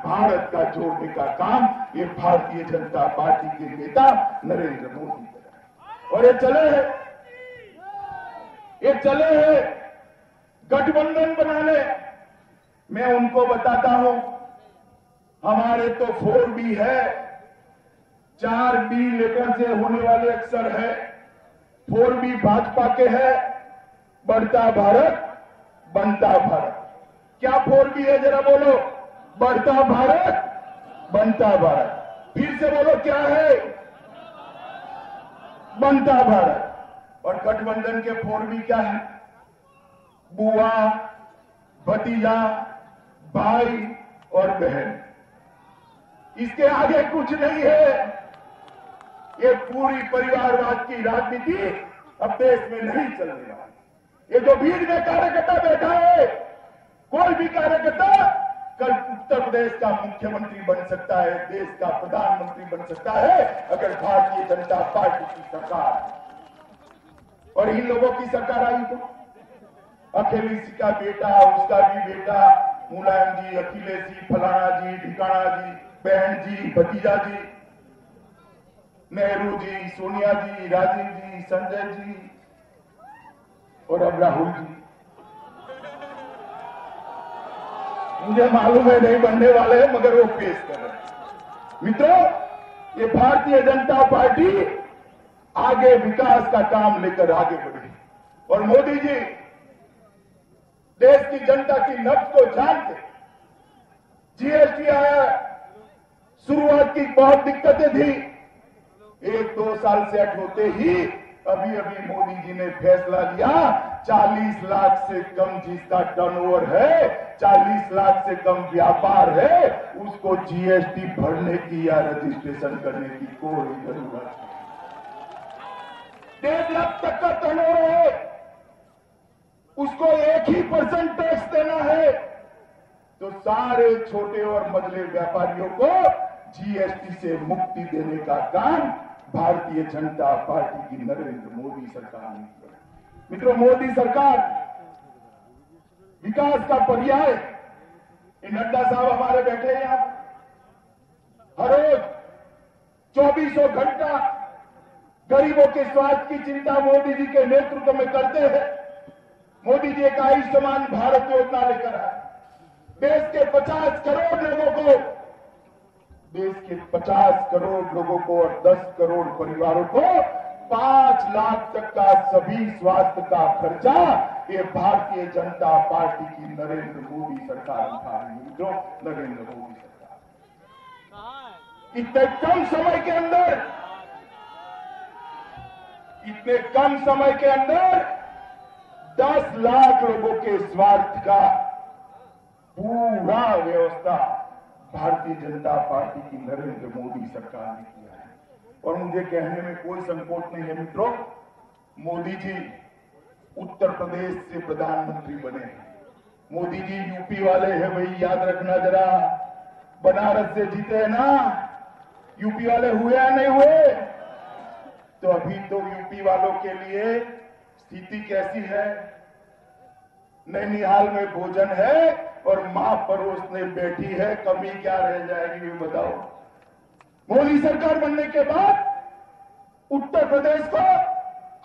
भारत का जोड़ने का काम ये भारतीय जनता पार्टी के नेता नरेंद्र मोदी करें। और ये चले हैं गठबंधन बनाने। मैं उनको बताता हूं, हमारे तो 4B है, 4B लेकर से होने वाले अक्षर है। 4B भाजपा के है, बढ़ता भारत बनता भारत। क्या 4B है जरा बोलो? बढ़ता भारत बनता भारत। फिर से बोलो क्या है? बनता भारत। और गठबंधन के 4B क्या है? बुआ, भतीजा, भाई और बहन। इसके आगे कुछ नहीं है। ये पूरी परिवारवाद की राजनीति अब देश में नहीं चलने वाली। ये जो भीड़ में कार्यकर्ता बैठा है, कोई भी कार्यकर्ता कल उत्तर प्रदेश का मुख्यमंत्री बन सकता है, देश का प्रधानमंत्री बन सकता है, अगर भारतीय जनता पार्टी की सरकार और इन लोगों की सरकार आई तो। अखिलेश जी का बेटा, उसका भी बेटा, मुलायम जी, अखिलेश जी, फलाना जी, ढिकाना जी, बहन जी, भतीजा जी, नेहरू जी, सोनिया जी, राजीव जी, संजय जी और अब राहुल जी। मुझे मालूम है नहीं बनने वाले हैं, मगर वो पेश कर रहे हैं। मित्रों, ये भारतीय जनता पार्टी आगे विकास का काम लेकर आगे बढ़ी। और मोदी जी देश की जनता की नब्ज को जानते। जीएसटी आया, शुरुआत की बहुत दिक्कतें थी, 1-2 साल सेट होते ही अभी मोदी जी ने फैसला लिया, 40 लाख से कम जिसका टर्नओवर है, 40 लाख से कम व्यापार है, उसको जीएसटी भरने की या रजिस्ट्रेशन करने की कोई जरूरत नहीं। 1.5 लाख तक का टर्नओवर है, उसको 1% टैक्स देना है। तो सारे छोटे और मझले व्यापारियों को जीएसटी से मुक्ति देने का काम भारतीय जनता पार्टी की नरेंद्र मोदी सरकार ने किया। मित्रों, मोदी सरकार विकास का पर्याय, नड्डा साहब हमारे बैठे हैं यहां, हर रोज 24 घंटा गरीबों के स्वास्थ्य की चिंता मोदी जी के नेतृत्व में करते हैं। मोदी जी एक आयुष्मान भारत योजना लेकर आए। देश के 50 करोड़ लोगों को, देश के 50 करोड़ लोगों को और 10 करोड़ परिवारों को 5 लाख तक का सभी स्वास्थ्य का खर्चा ये भारतीय जनता पार्टी की नरेंद्र मोदी सरकार उठा रही है। जो नरेंद्र मोदी सरकार इतने कम समय के अंदर, इतने कम समय के अंदर 10 लाख लोगों के स्वास्थ्य का पूरा व्यवस्था भारतीय जनता पार्टी की नरेंद्र मोदी सरकार ने किया है। और मुझे कहने में कोई संकोच नहीं है मित्रों, मोदी जी उत्तर प्रदेश से प्रधानमंत्री बने हैं। मोदी जी यूपी वाले हैं भाई, याद रखना जरा, बनारस से जीते हैं ना। यूपी वाले हुए या नहीं हुए? तो अभी तो यूपी वालों के लिए स्थिति कैसी है? नैनीहाल में भोजन है और मां परोसने बैठी है, कमी क्या रह जाएगी ये बताओ। मोदी सरकार बनने के बाद उत्तर प्रदेश को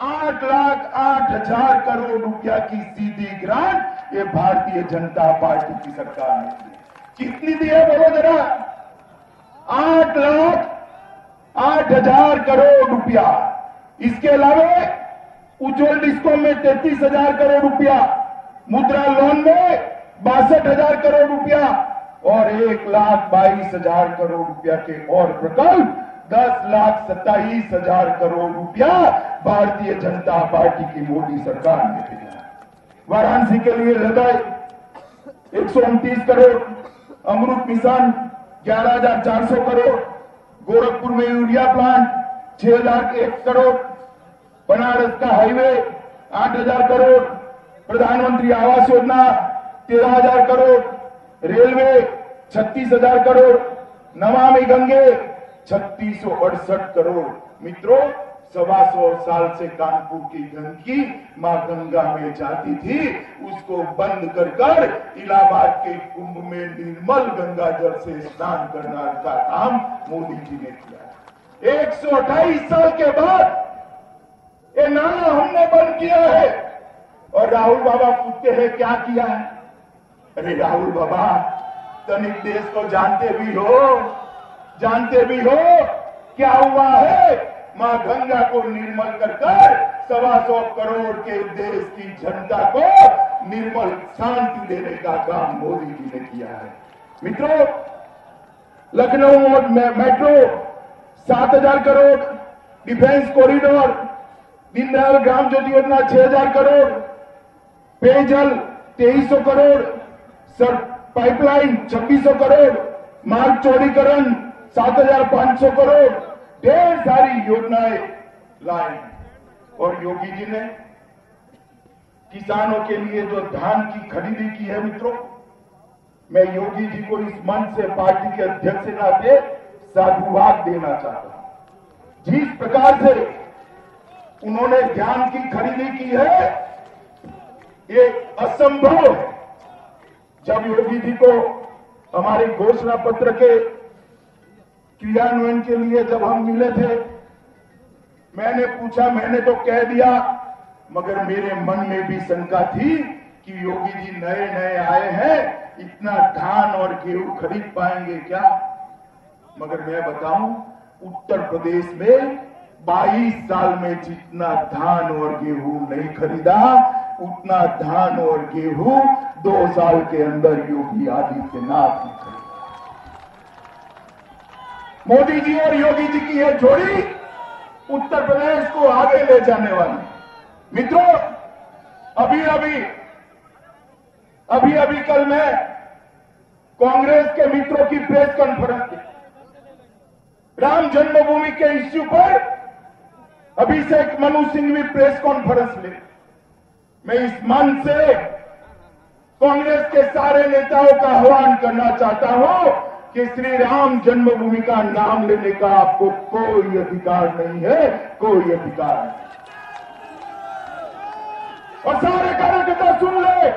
8,08,000 करोड़ रुपया की सीधी ग्रांट ये भारतीय जनता पार्टी की सरकार ने दी। कितनी दी है बोलो जरा? 8,08,000 करोड़ रुपया। इसके अलावा उज्ज्वल डिस्कॉम में 33,000 करोड़ रुपया, मुद्रा लोन में 62,000 करोड़ रुपया और 1,22,000 करोड़ रुपया के और प्रकल्प 10,27,000 करोड़ रुपया भारतीय जनता पार्टी की मोदी सरकार ने दिया। वाराणसी के लिए हृदय 129 करोड़, अमृत मिशन 11,400 करोड़, गोरखपुर में यूरिया प्लांट 6,01 करोड़, बनारस का हाईवे 8,000 करोड़, प्रधानमंत्री आवास योजना 13,000 करोड़, रेलवे 36,000 करोड़, नमामि गंगे 3,668 करोड़। मित्रों, 125 साल से कानपुर की गंदगी मां गंगा में जाती थी, उसको बंद कर इलाहाबाद के कुंभ में निर्मल गंगा जल से स्नान करना का काम मोदी जी ने किया। 128 साल के बाद ये नाला हमने बंद किया है। और राहुल बाबा पूछते हैं क्या किया है? अरे राहुल बाबा, तनिक देश को जानते भी हो क्या हुआ है? मां गंगा को निर्मल कर 125 करोड़ के देश की जनता को निर्मल शांति देने का काम मोदी जी ने किया है। मित्रों, लखनऊ और metro 7,000 crore, defence corridor, Deendayal Gram Jyoti Yojana 6,000 crore, पेयजल 2300 करोड़, सर पाइपलाइन 2600 करोड़, मार्ग चौड़ीकरण 7,500 करोड़, ढेर सारी योजनाएं लाई। और योगी जी ने किसानों के लिए जो धान की खरीदी की है, मित्रों, मैं योगी जी को इस मंच से पार्टी के अध्यक्ष के नाते साधुवाद देना चाहता हूं। जिस प्रकार से उन्होंने धान की खरीदी की है, ये असंभव है। जब योगी जी को हमारे घोषणा पत्र के क्रियान्वयन के लिए जब हम मिले थे, मैंने पूछा, मैंने तो कह दिया, मगर मेरे मन में भी शंका थी कि योगी जी नए नए आए हैं, इतना धान और गेहूं खरीद पाएंगे क्या? मगर मैं बताऊं, उत्तर प्रदेश में 22 साल में जितना धान और गेहूं नहीं खरीदा, उतना धान और गेहूं 2 साल के अंदर योगी आदित्यनाथ ने खरीदा। मोदी जी और योगी जी की यह जोड़ी उत्तर प्रदेश को आगे ले जाने वाली। मित्रों, अभी कल मैं कांग्रेस के मित्रों की प्रेस कॉन्फ्रेंस की, राम जन्मभूमि के इश्यू पर अभिषेक मनु सिंह भी प्रेस कॉन्फ्रेंस ले। मैं इस मंच से कांग्रेस के सारे नेताओं का आह्वान करना चाहता हूं कि श्री राम जन्मभूमि का नाम लेने का आपको कोई अधिकार नहीं है, कोई अधिकार नहीं। और सारे कार्यकर्ता सुन ले,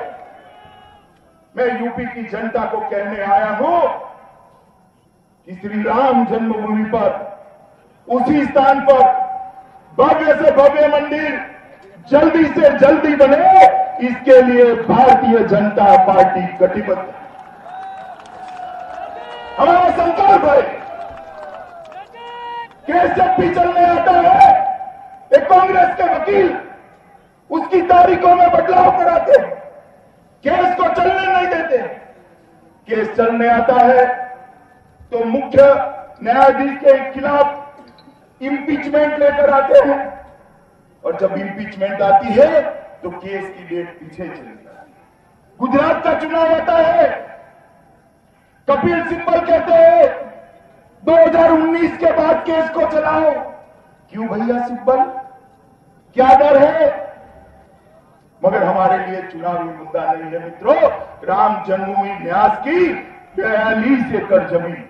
मैं यूपी की जनता को कहने आया हूं कि श्री राम जन्मभूमि पर, उसी स्थान पर भव्य से भव्य मंदिर जल्दी से जल्दी बने, इसके लिए भारतीय जनता पार्टी कटिबद्ध है। हमारा संकल्प है। केस जब भी चलने आता है, एक कांग्रेस के वकील उसकी तारीखों में बदलाव कराते हैं, केस को चलने नहीं देते। केस चलने आता है तो मुख्य न्यायाधीश के खिलाफ इंपीचमेंट लेकर आते हैं, और जब इंपीचमेंट आती है तो केस की डेट पीछे चली जाती है। गुजरात का चुनाव आता है, कपिल सिब्बल कहते हैं 2019 के बाद केस को चलाओ। क्यों भैया सिब्बल, क्या डर है? मगर हमारे लिए चुनावी मुद्दा नहीं है। मित्रों, राम जन्मभूमि न्यास की 42 एकड़ जमीन,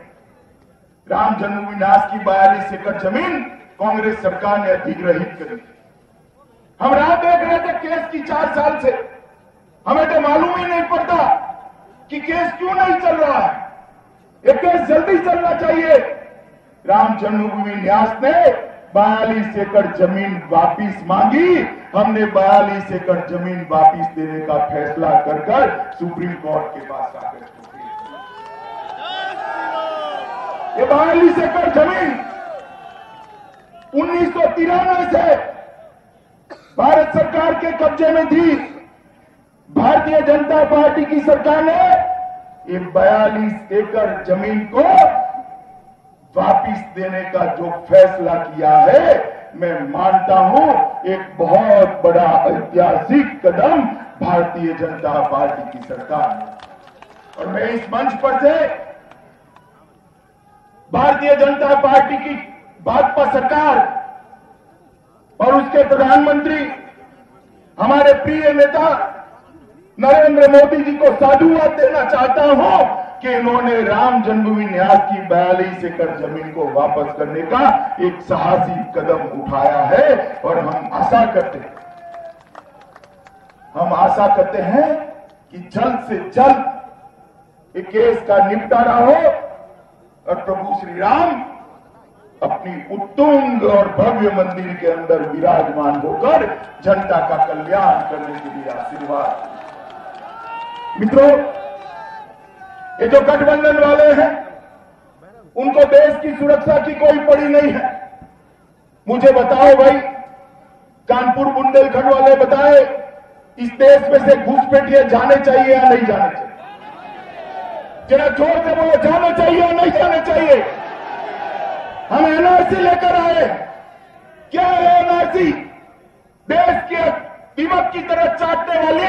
राम जन्मभूमि न्यास की 42 एकड़ जमीन कांग्रेस सरकार ने अधिग्रहित करी। हम राह देख रहे थे केस की 4 साल से, हमें तो मालूम ही नहीं पड़ता कि केस क्यों नहीं चल रहा है। ये केस जल्दी चलना चाहिए। राम जन्मभूमि न्यास ने 42 एकड़ जमीन वापिस मांगी, हमने 42 एकड़ जमीन वापिस देने का फैसला कर सुप्रीम कोर्ट के पास आकर ये 42 एकड़ जमीन 1993 से भारत सरकार के कब्जे में थी। भारतीय जनता पार्टी की सरकार ने ये 42 एकड़ जमीन को वापिस देने का जो फैसला किया है, मैं मानता हूं एक बहुत बड़ा ऐतिहासिक कदम भारतीय जनता पार्टी की सरकार ने। और मैं इस मंच पर से भारतीय जनता पार्टी की भाजपा सरकार और उसके प्रधानमंत्री, हमारे प्रिय नेता नरेंद्र मोदी जी को साधुवाद देना चाहता हूं कि इन्होंने राम जन्मभूमि न्यास की 42 एकड़ जमीन को वापस करने का एक साहसी कदम उठाया है। और हम आशा करते हैं कि जल्द से जल्द इस केस का निपटारा हो और प्रभु श्री राम अपनी उत्तुंग और भव्य मंदिर के अंदर विराजमान होकर जनता का कल्याण करने के लिए आशीर्वाद। मित्रों, ये जो गठबंधन वाले हैं उनको देश की सुरक्षा की कोई पड़ी नहीं है। मुझे बताओ भाई, कानपुर बुंदेलखंड वाले बताए, इस देश में से घुसपैठिए जाने चाहिए या नहीं जाने चाहिए? जरा जोर से बोलो, जाना चाहिए या नहीं जाना चाहिए? हम एनआरसी लेकर आए। क्या है एनआरसी? देश के दीमक की तरह चाटने वाले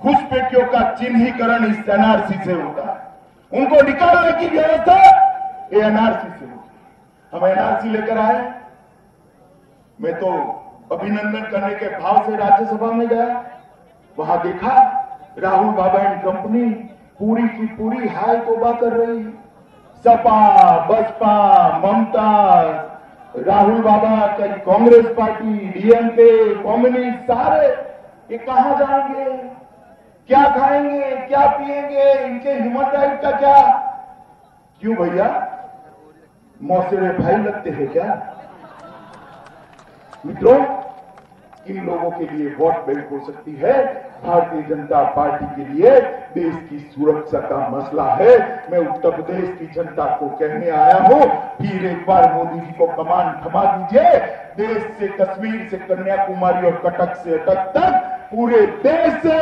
घुसपैठियों का चिन्हीकरण इस एनआरसी से होता है। उनको निकालने की व्यवस्था ये एनआरसी से होती है। हम एनआरसी लेकर आए। मैं तो अभिनंदन करने के भाव से राज्यसभा में गया, वहां देखा राहुल बाबा एंड कंपनी पूरी की पूरी हाय तौबा कर रही है। सपा, बसपा, ममता, राहुल बाबा का कांग्रेस पार्टी, डीएमके, कम्युनिस्ट, सारे ये कहां जाएंगे, क्या खाएंगे, क्या पिएंगे, इनके ह्यूमन राइट का क्या? क्यों भैया, मौसेरे भाई लगते हैं क्या? मित्रों, इन लोगों के लिए वोट बैंक हो सकती है। भारतीय जनता पार्टी के लिए देश की सुरक्षा का मसला है। मैं उत्तर प्रदेश की जनता को कहने आया हूं, फिर एक बार मोदी जी को कमान थमा दीजिए। देश से कश्मीर से कन्याकुमारी और कटक से अटक तक पूरे देश से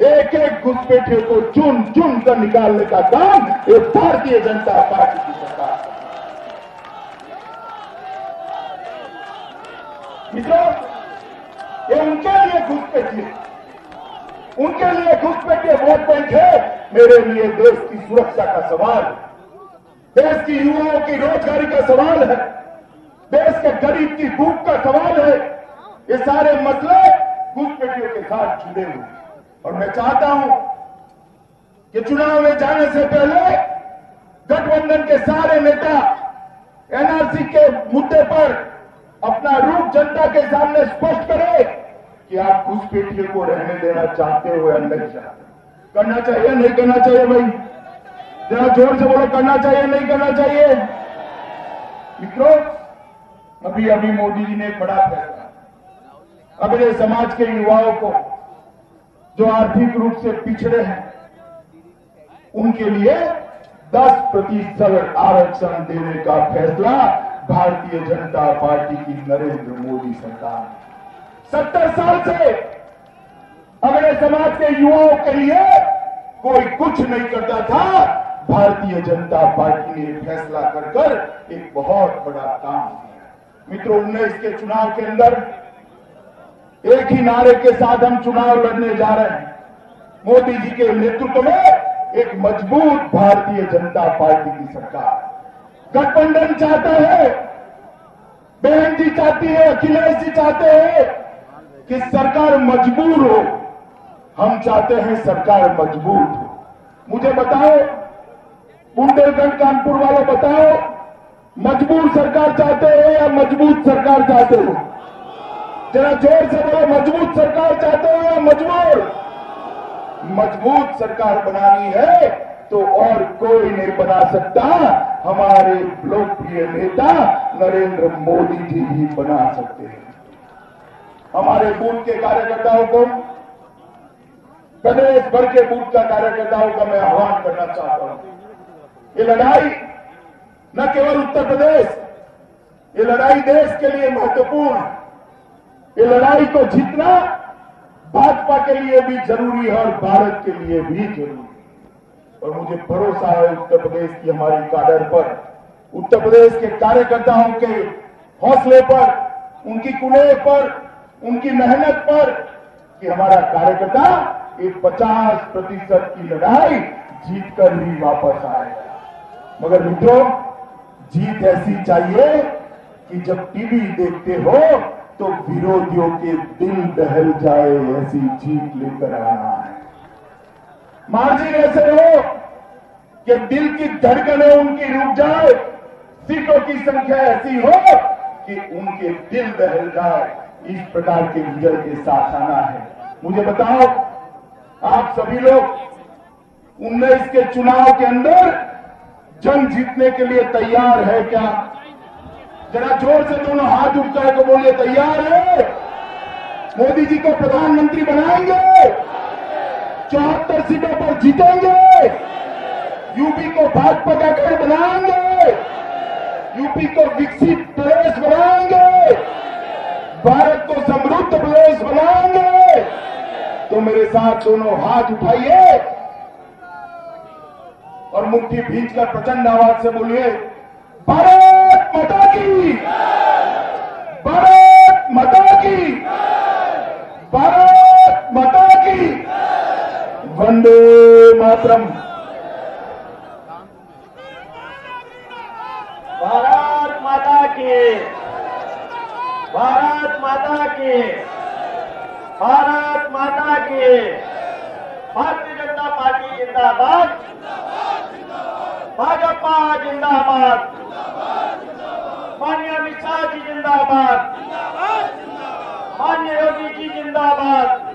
एक एक घुसपैठिए को चुन चुन कर निकालने का काम ये भारतीय जनता पार्टी की सरकार है। मित्रों, ये उनके लिए घुसपैठिए वोट बैंक है। मेरे लिए देश की सुरक्षा का सवाल है, देश की युवाओं की रोजगारी का सवाल है, देश के गरीब की भूख का सवाल है। ये सारे मसले घुसपैठियों के साथ जुड़े हुए। और मैं चाहता हूं कि चुनाव में जाने से पहले गठबंधन के सारे नेता एनआरसी के मुद्दे पर अपना रूप जनता के सामने स्पष्ट करें कि आप घुसपैठियों को रहने देना चाहते हो या नहीं चाहते। करना चाहिए नहीं करना चाहिए भाई? जरा जोर से बोलो, करना चाहिए नहीं करना चाहिए? मित्रों, अभी मोदी जी ने एक बड़ा फैसला, अपने समाज के युवाओं को जो आर्थिक रूप से पिछड़े हैं उनके लिए 10% आरक्षण देने का फैसला भारतीय जनता पार्टी की नरेंद्र मोदी सरकार 70 साल से अपने समाज के युवाओं के लिए कोई कुछ नहीं करता था। भारतीय जनता पार्टी ने फैसला कर एक बहुत बड़ा काम किया। मित्रों, 19 के चुनाव के अंदर एक ही नारे के साथ हम चुनाव लड़ने जा रहे हैं। मोदी जी के नेतृत्व में एक मजबूत भारतीय जनता पार्टी की सरकार। गठबंधन चाहता है, बहन जी चाहती है, अखिलेश जी चाहते हैं कि सरकार मजबूर हो। हम चाहते हैं सरकार मजबूत हो। मुझे बताओ, बुंदेलखंड कानपुर वालों बताओ, मजबूर सरकार चाहते हो या मजबूत सरकार चाहते हो? जरा जोर से बोलो, मजबूत सरकार चाहते हो या मजबूर? मजबूत सरकार बनानी है तो और कोई नहीं बना सकता, हमारे लोकप्रिय नेता नरेंद्र मोदी जी ही बना सकते हैं। हमारे बूथ के कार्यकर्ताओं को, प्रदेश भर के बूथ का कार्यकर्ताओं का मैं आह्वान करना चाहता हूं। ये लड़ाई न केवल उत्तर प्रदेश, ये लड़ाई देश के लिए महत्वपूर्ण है। ये लड़ाई को जीतना भाजपा के लिए भी जरूरी है और भारत के लिए भी जरूरी है। और मुझे भरोसा है उत्तर प्रदेश की हमारी काडर पर, उत्तर प्रदेश के कार्यकर्ताओं के हौसले पर, उनकी कुनेह पर, उनकी मेहनत पर कि हमारा कार्यकर्ता एक 50% की लड़ाई जीतकर ही वापस आएगा। मगर मित्रों, जीत ऐसी चाहिए कि जब टीवी देखते हो तो विरोधियों के दिल दहल जाए, ऐसी जीत लेकर आना है। मार्जिन ऐसे हो कि दिल की धड़कनें उनकी रुक जाए, सीटों की संख्या ऐसी हो कि उनके दिल बहल जाए। इस प्रकार के विजय के साथ आना है। मुझे बताओ, आप सभी लोग 19 के चुनाव के अंदर जंग जीतने के लिए तैयार है क्या? जरा जोर से दोनों हाथ उठाकर तो बोलिए, तैयार है? मोदी जी को प्रधानमंत्री बनाएंगे, 74 सीटों पर जीतेंगे, यूपी को भाजपा का गढ़ बनाएंगे, यूपी को विकसित प्रदेश बनाएंगे, भारत को समृद्ध प्रदेश बनाएंगे। तो मेरे साथ दोनों हाथ उठाइए और मुट्ठी भींचकर प्रचंड आवाज से बोलिए, भारत माता की, भारत माता की, भारत माता की, वंदे मातरम। भारत माता की, भारत माता की, भारत माता की। भारतीय जनता पार्टी जिंदाबाद, भाजपा जिंदाबाद, माननीय अमित शाह जी जिंदाबाद, माननीय योगी जी जिंदाबाद।